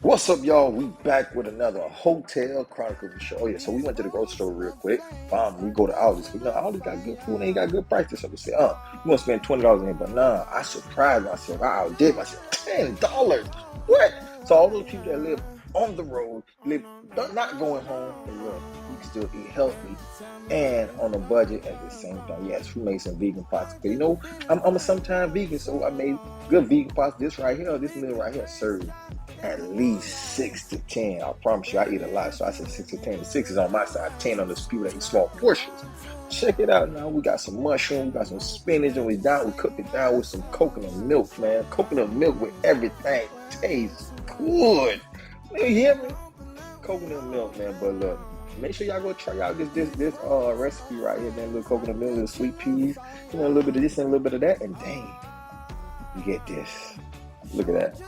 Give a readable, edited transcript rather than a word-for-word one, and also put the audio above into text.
What's up, y'all? We back with another Hotel Chronicles show. Oh yeah, so we went to the grocery store real quick. We go to Aldi's. We know Aldi's got good food and they got good prices. So we say, we gonna spend $20 in here. But nah, I surprised myself. I outdid myself. $10. What? So all those people that live on the road, live not going home, and look, you can still eat healthy and on a budget at the same time. Yes, we made some vegan pasta. But I'm a sometime vegan, so I made good vegan pasta. This right here, this meal right here served at least 6 to 10. I promise you, I eat a lot. So I said 6 to 10. The 6 is on my side, 10 on those people that eat small portions. Check it out now. We got some mushroom, we got some spinach, and we cooked it down with some coconut milk, man. Coconut milk with everything tastes good. You hear me? Coconut milk, man. But look, make sure y'all go try out this recipe right here, man. Little coconut milk, little sweet peas, a little bit of this and a little bit of that, and dang, you get this. Look at that.